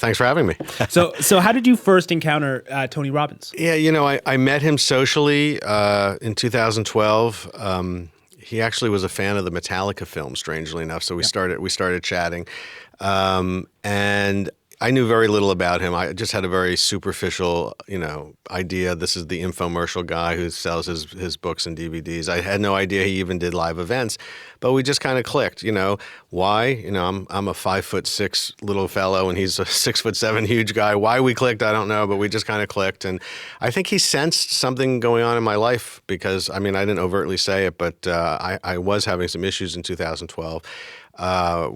Thanks for having me. So how did you first encounter Tony Robbins? Yeah, I met him socially in 2012. He actually was a fan of the Metallica film, strangely enough. So we started chatting, and I knew very little about him. I just had a very superficial, idea. This is the infomercial guy who sells his books and DVDs. I had no idea he even did live events, but we just kind of clicked. Why? I'm a 5'6" little fellow, and he's a 6'7" huge guy. Why we clicked, I don't know, but we just kind of clicked. And I think he sensed something going on in my life because, I didn't overtly say it, but I was having some issues in 2012. I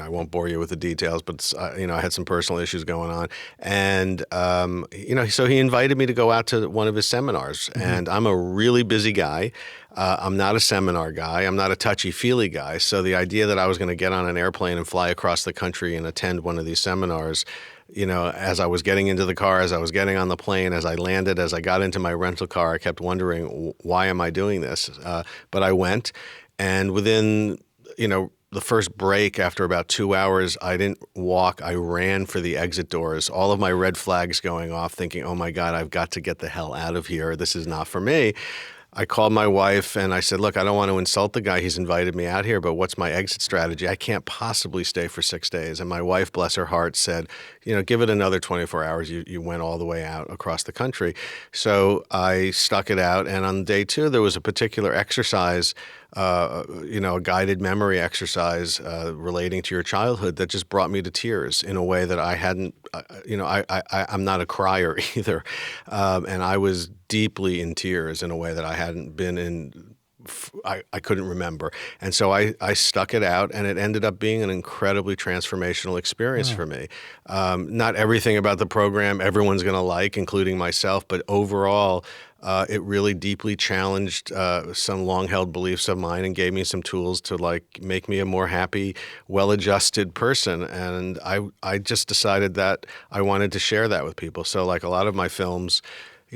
won't bore you with the details, but I had some personal issues going on, and so he invited me to go out to one of his seminars. Mm-hmm. And I'm a really busy guy. I'm not a seminar guy. I'm not a touchy-feely guy. So the idea that I was going to get on an airplane and fly across the country and attend one of these seminars, as I was getting into the car, as I was getting on the plane, as I landed, as I got into my rental car, I kept wondering, why am I doing this? But I went, and within, the first break, after about 2 hours, I didn't walk. I ran for the exit doors, all of my red flags going off, thinking, oh my God, I've got to get the hell out of here. This is not for me. I called my wife and I said, look, I don't want to insult the guy. He's invited me out here, but what's my exit strategy? I can't possibly stay for 6 days. And my wife, bless her heart, said, give it another 24 hours. You went all the way out across the country. So I stuck it out. And on day 2, there was a particular exercise, a guided memory exercise relating to your childhood that just brought me to tears in a way that I hadn't, I'm not a crier either. And I was deeply in tears in a way that I hadn't been in. I couldn't remember. And so I stuck it out, and it ended up being an incredibly transformational experience for me. Not everything about the program everyone's going to like, including myself, but overall, it really deeply challenged some long-held beliefs of mine and gave me some tools to make me a more happy, well-adjusted person. And I just decided that I wanted to share that with people. So like a lot of my films,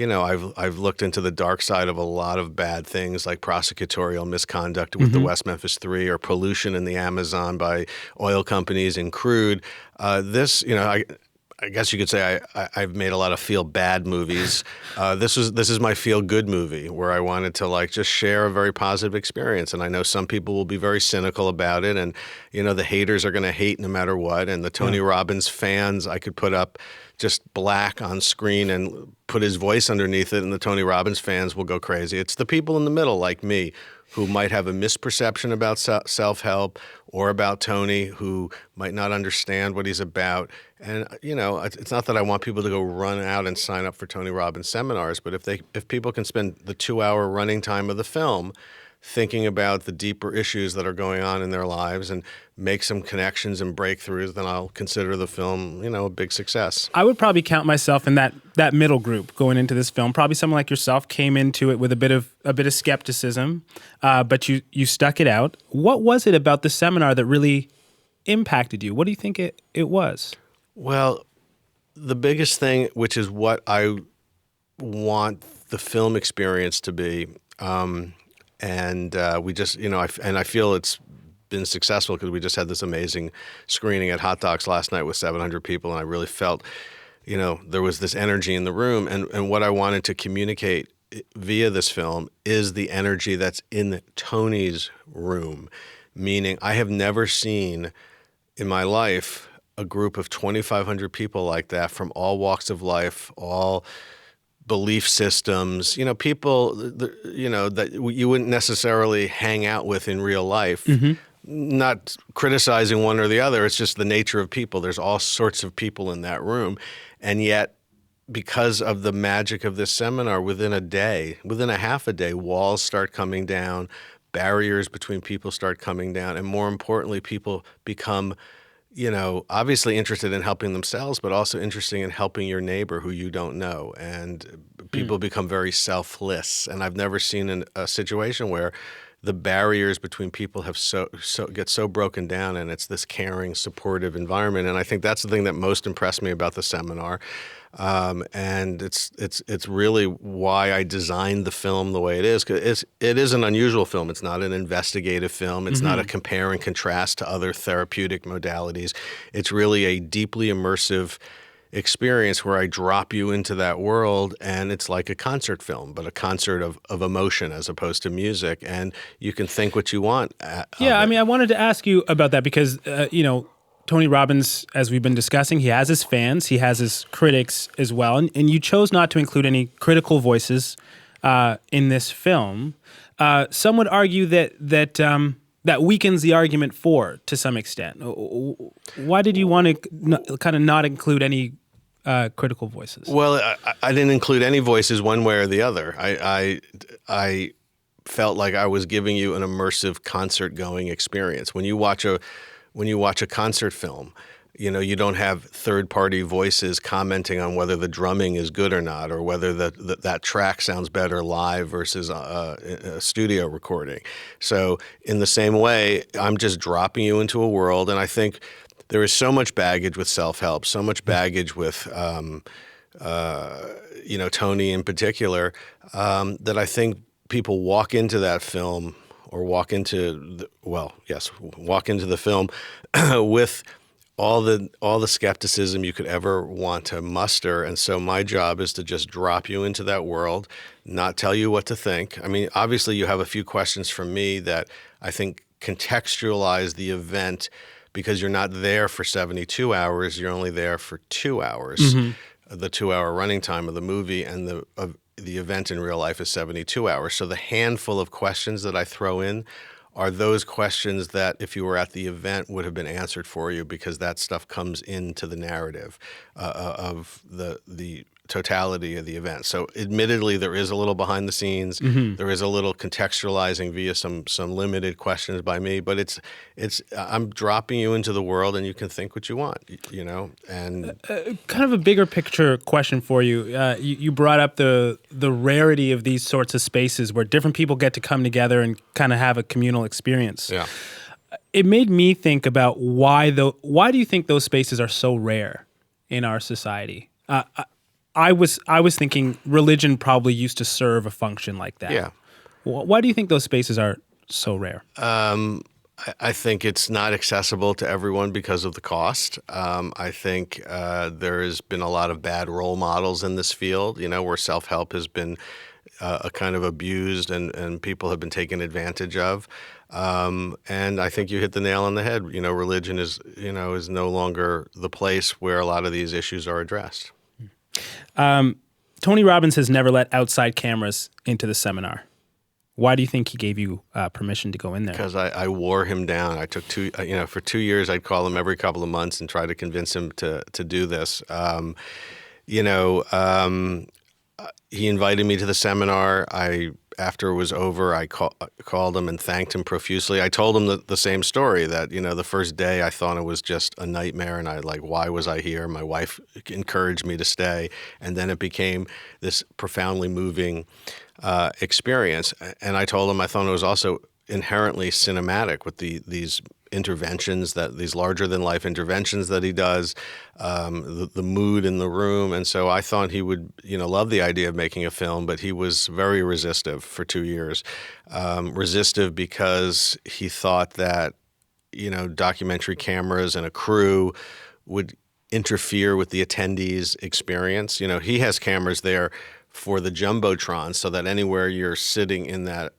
I've looked into the dark side of a lot of bad things like prosecutorial misconduct with the West Memphis 3 or pollution in the Amazon by oil companies and crude. I guess you could say I've made a lot of feel-bad movies. This is my feel-good movie where I wanted to just share a very positive experience. And I know some people will be very cynical about it, and the haters are going to hate no matter what. And the Tony Robbins fans, I could put up just black on screen and put his voice underneath it, and the Tony Robbins fans will go crazy. It's the people in the middle like me who might have a misperception about self-help or about Tony, who might not understand what he's about. And, it's not that I want people to go run out and sign up for Tony Robbins seminars, but if people can spend the 2-hour running time of the film thinking about the deeper issues that are going on in their lives and make some connections and breakthroughs, then I'll consider the film, a big success. I would probably count myself in that middle group going into this film. Probably someone like yourself came into it with a bit of skepticism, but you stuck it out. What was it about the seminar that really impacted you? What do you think it was? Well, the biggest thing, which is what I want the film experience to be, and we just, I feel it's been successful because we just had this amazing screening at Hot Docs last night with 700 people, and I really felt, there was this energy in the room, and what I wanted to communicate via this film is the energy that's in Tony's room, meaning I have never seen in my life a group of 2,500 people like that from all walks of life, all belief systems, people, that you wouldn't necessarily hang out with in real life. Mm-hmm. Not criticizing one or the other. It's just the nature of people. There's all sorts of people in that room. And yet, because of the magic of this seminar, within a half a day, walls start coming down, barriers between people start coming down, and more importantly, people become obviously interested in helping themselves, but also interested in helping your neighbor who you don't know. And people become very selfless. And I've never seen a situation where, the barriers between people have get so broken down, and it's this caring, supportive environment. And I think that's the thing that most impressed me about the seminar. And it's really why I designed the film the way it is. 'Cause it is an unusual film. It's not an investigative film. It's not a compare and contrast to other therapeutic modalities. It's really a deeply immersive experience where I drop you into that world, and it's like a concert film, but a concert of emotion as opposed to music, and you can think what you want. Yeah, I mean, I wanted to ask you about that because, Tony Robbins, as we've been discussing, he has his fans, he has his critics as well, and you chose not to include any critical voices in this film. Some would argue that weakens the argument for, to some extent. Why did you want to kind of not include any critical voices? Well, I didn't include any voices one way or the other. I felt like I was giving you an immersive concert-going experience. When you watch a concert film, you don't have third-party voices commenting on whether the drumming is good or not, or whether that track sounds better live versus a studio recording. So in the same way, I'm just dropping you into a world, and I think there is so much baggage with self-help, so much baggage with Tony in particular, that I think people walk into that film or walk into the film with all the skepticism you could ever want to muster. And so my job is to just drop you into that world, not tell you what to think. I mean, obviously you have a few questions from me that I think contextualize the event, because you're not there for 72 hours, you're only there for 2 hours. The 2-hour running time of the movie, and the event in real life is 72 hours. So the handful of questions that I throw in are those questions that, if you were at the event, would have been answered for you, because that stuff comes into the narrative of the totality of the event. So admittedly, there is a little behind the scenes. There is a little contextualizing via some limited questions by me, but it's I'm dropping you into the world, and you can think what you want, and kind of a bigger picture question for you. You brought up the rarity of these sorts of spaces where different people get to come together and kind of have a communal experience. Yeah. It made me think about why do you think those spaces are so rare in our society? I was thinking religion probably used to serve a function like that. Yeah. Why do you think those spaces are so rare? I think it's not accessible to everyone because of the cost. I think there has been a lot of bad role models in this field, where self-help has been a kind of abused and people have been taken advantage of. And I think you hit the nail on the head. Religion is no longer the place where a lot of these issues are addressed. Tony Robbins has never let outside cameras into the seminar. Why do you think he gave you permission to go in there? Because I wore him down. I took for 2 years, I'd call him every couple of months and try to convince him to do this. He invited me to the seminar. After it was over, I called him and thanked him profusely. I told him the same story, that, the first day I thought it was just a nightmare, and why was I here? My wife encouraged me to stay, and then it became this profoundly moving experience. And I told him I thought it was also inherently cinematic with these interventions, these larger-than-life interventions that he does, the mood in the room. And so I thought he would, love the idea of making a film, but he was very resistive for 2 years. Resistive because he thought that, documentary cameras and a crew would interfere with the attendees' experience. He has cameras there for the Jumbotron, so that anywhere you're sitting in that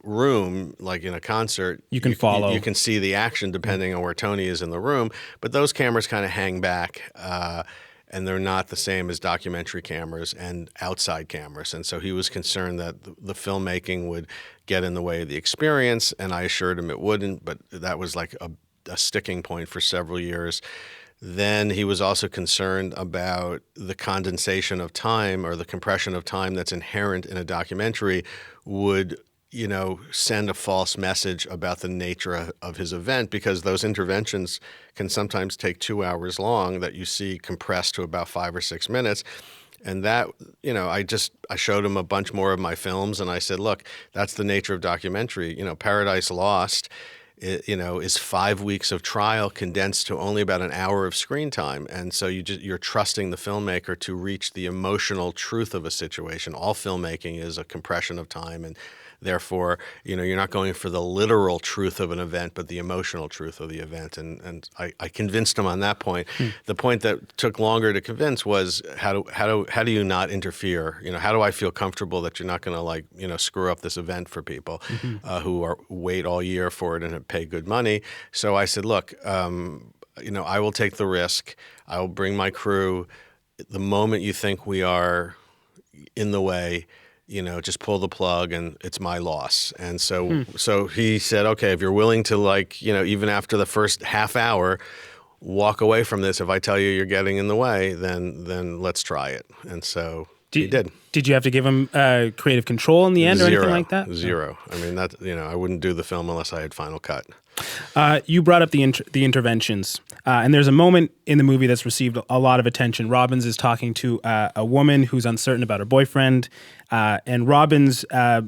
room, like in a concert, you can follow. You can see the action depending on where Tony is in the room. But those cameras kind of hang back, and they're not the same as documentary cameras and outside cameras. And so he was concerned that the filmmaking would get in the way of the experience, and I assured him it wouldn't. But that was like a sticking point for several years. Then he was also concerned about the condensation of time, or the compression of time that's inherent in a documentary would send a false message about the nature of his event, because those interventions can sometimes take 2 hours long that you see compressed to about 5 or 6 minutes. And that, I showed him a bunch more of my films, and I said, look, that's the nature of documentary. Paradise Lost, is 5 weeks of trial condensed to only about an hour of screen time. And so you're trusting the filmmaker to reach the emotional truth of a situation. All filmmaking is a compression of time, and therefore, you're not going for the literal truth of an event, but the emotional truth of the event. And I convinced him on that point. The point that took longer to convince was how do you not interfere? How do I feel comfortable that you're not going to screw up this event for people who wait all year for it and pay good money? So I said, look, I will take the risk. I will bring my crew. The moment you think we are in the way, just pull the plug and it's my loss. And so he said, okay, if you're willing to even after the first half hour, walk away from this. If I tell you you're getting in the way, then let's try it. And so he did. Did you have to give him creative control in the end or anything like that? Zero. I mean, I wouldn't do the film unless I had final cut. You brought up the interventions, and there's a moment in the movie that's received a lot of attention. Robbins is talking to a woman who's uncertain about her boyfriend, and Robbins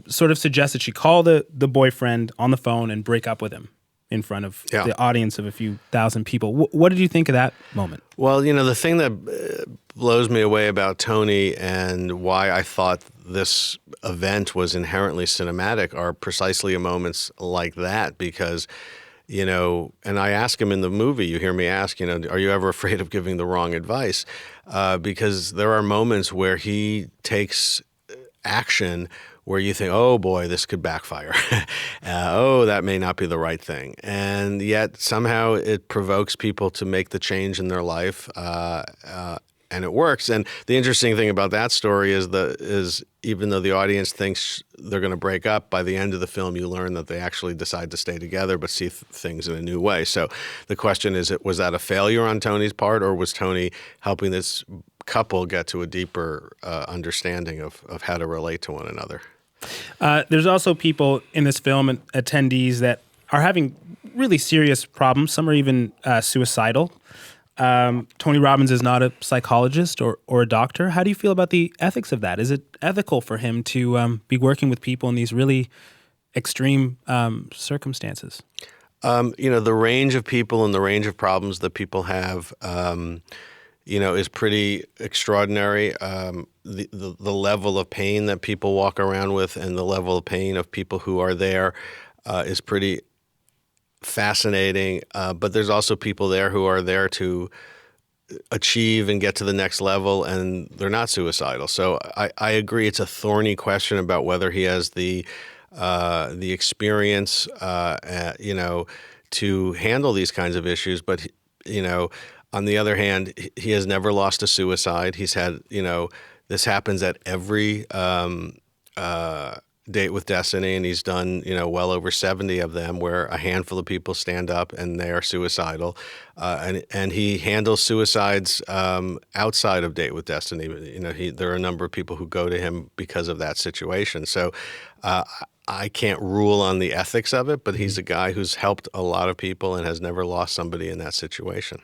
sort of suggests that she call the boyfriend on the phone and break up with him in front of the audience of a few thousand people. What did you think of that moment? Well, the thing that blows me away about Tony and why I thought this event was inherently cinematic are precisely moments like that, because and I ask him in the movie, you hear me ask, are you ever afraid of giving the wrong advice? Because there are moments where he takes action where you think, oh boy, this could backfire. Oh, that may not be the right thing. And yet somehow it provokes people to make the change in their life, and it works. And the interesting thing about that story is even though the audience thinks they're going to break up, by the end of the film you learn that they actually decide to stay together but see things in a new way. So the question is, was that a failure on Tony's part, or was Tony helping this couple get to a deeper understanding of how to relate to one another? There's also people in this film and attendees that are having really serious problems. Some are even suicidal. Tony Robbins is not a psychologist or a doctor. How do you feel about the ethics of that? Is it ethical for him to be working with people in these really extreme circumstances? The range of people and the range of problems that people have, is pretty extraordinary. The level of pain that people walk around with and the level of pain of people who are there is pretty fascinating, but there's also people there who are there to achieve and get to the next level, and they're not suicidal. So I agree it's a thorny question about whether he has the experience, to handle these kinds of issues. But, on the other hand, he has never lost a suicide. He's had, this happens at every Date with Destiny, and he's done, well over 70 of them, where a handful of people stand up and they are suicidal, and he handles suicides outside of Date with Destiny. There are a number of people who go to him because of that situation. So I can't rule on the ethics of it, but he's a guy who's helped a lot of people and has never lost somebody in that situation.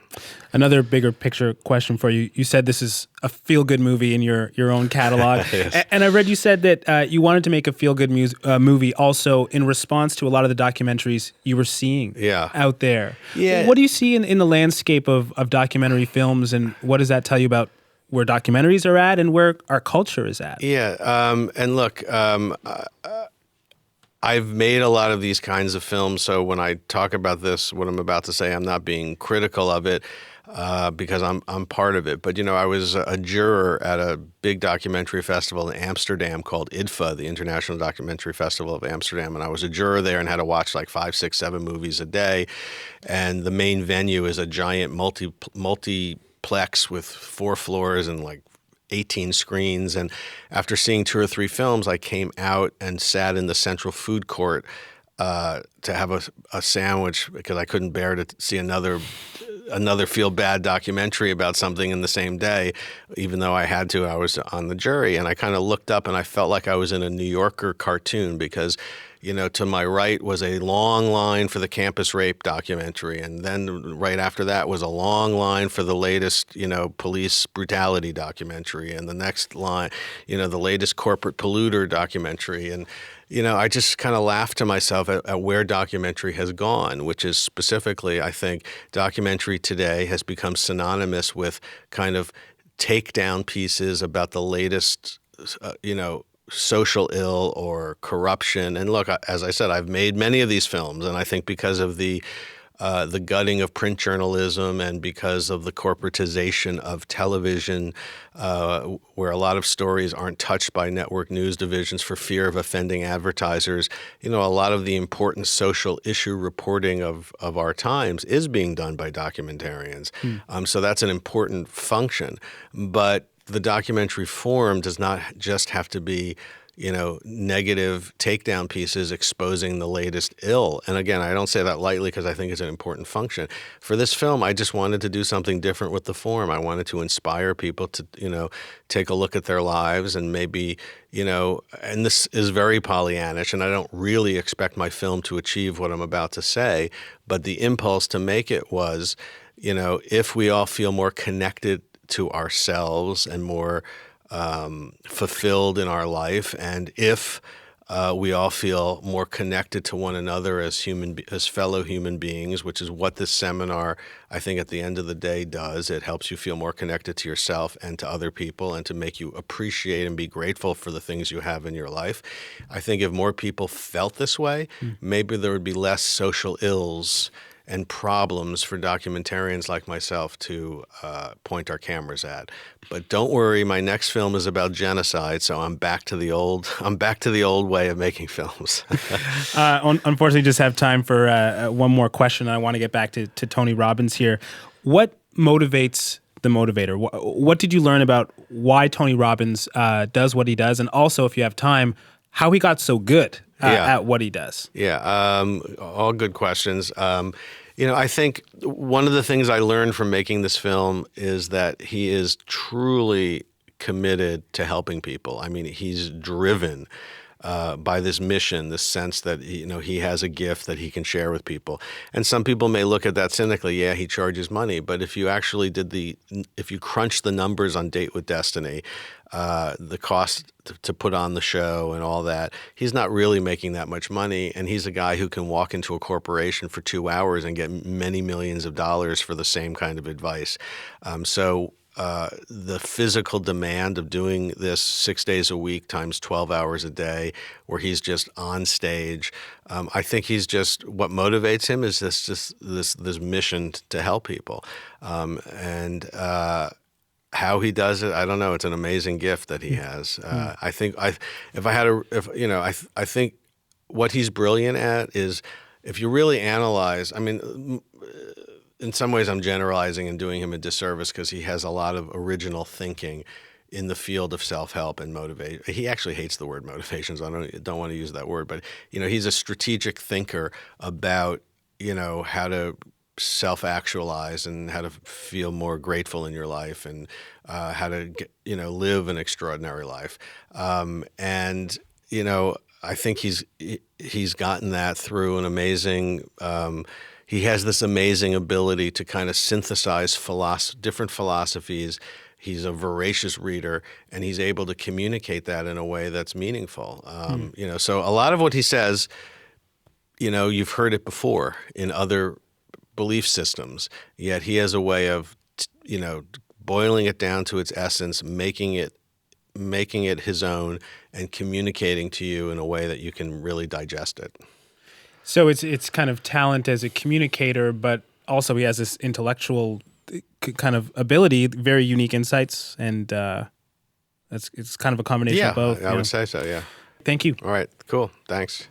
Another bigger picture question for you. You said this is a feel-good movie in your own catalog. Yes. And I read you said that you wanted to make a feel-good movie also in response to a lot of the documentaries you were seeing out there. Yeah. What do you see in the landscape of documentary films, and what does that tell you about where documentaries are at and where our culture is at? Yeah, and look, I've made a lot of these kinds of films, so when I talk about this, what I'm about to say, I'm not being critical of it because I'm part of it. But, I was a juror at a big documentary festival in Amsterdam called IDFA, the International Documentary Festival of Amsterdam, and I was a juror there and had to watch like 5, 6, 7 movies a day. And the main venue is a giant multiplex with 4 floors and like 18 screens, and after seeing 2 or 3 films, I came out and sat in the central food court to have a sandwich because I couldn't bear to see another feel-bad documentary about something in the same day, even though I had to. I was on the jury, and I kind of looked up and I felt like I was in a New Yorker cartoon because, To my right was a long line for the campus rape documentary. And then right after that was a long line for the latest, police brutality documentary. And the next line, the latest corporate polluter documentary. And, I just kind of laughed to myself at where documentary has gone, which is specifically, I think, documentary today has become synonymous with kind of takedown pieces about the latest, social ill or corruption. And look, as I said, I've made many of these films, and I think because of the gutting of print journalism and because of the corporatization of television, where a lot of stories aren't touched by network news divisions for fear of offending advertisers, a lot of the important social issue reporting of our times is being done by documentarians. So that's an important function. But the documentary form does not just have to be, negative takedown pieces exposing the latest ill. And again, I don't say that lightly because I think it's an important function. For this film, I just wanted to do something different with the form. I wanted to inspire people to, take a look at their lives and maybe, and this is very Pollyannish, and I don't really expect my film to achieve what I'm about to say, but the impulse to make it was, if we all feel more connected to ourselves and more fulfilled in our life, and if we all feel more connected to one another as fellow human beings, which is what this seminar, I think, at the end of the day does. It helps you feel more connected to yourself and to other people, and to make you appreciate and be grateful for the things you have in your life. I think if more people felt this way, maybe there would be less social ills and problems for documentarians like myself to point our cameras at. But don't worry, my next film is about genocide, so I'm back to the old way of making films. Unfortunately, just have time for one more question. I want to get back to Tony Robbins here. What motivates the motivator? What did you learn about why Tony Robbins does what he does, and also, if you have time, how he got so good at what he does? Yeah, all good questions. I think one of the things I learned from making this film is that he is truly committed to helping people. I mean, he's driven by this mission, this sense that he has a gift that he can share with people. And some people may look at that cynically. Yeah, he charges money, but if you actually if you crunch the numbers on Date with Destiny, the cost to put on the show and all that, he's not really making that much money. And he's a guy who can walk into a corporation for 2 hours and get many millions of dollars for the same kind of advice. So the physical demand of doing this 6 days a week times 12 hours a day, where he's just on stage, I think he's just, what motivates him is this mission to help people. How he does it, I don't know. It's an amazing gift that he has. I think I think what he's brilliant at is, if you really analyze, I mean, in some ways I'm generalizing and doing him a disservice because he has a lot of original thinking in the field of self-help and motivation. He actually hates the word motivation, so I don't want to use that word, but he's a strategic thinker about how to self-actualize and how to feel more grateful in your life, and how to live an extraordinary life. I think he's gotten that through an amazing. He has this amazing ability to kind of synthesize different philosophies. He's a voracious reader, and he's able to communicate that in a way that's meaningful. So a lot of what he says, you've heard it before in other belief systems, yet he has a way of, boiling it down to its essence, making it his own, and communicating to you in a way that you can really digest it. So it's kind of talent as a communicator, but also he has this intellectual kind of ability, very unique insights, and it's kind of a combination of both. I would say so, yeah. Thank you. All right, cool. Thanks.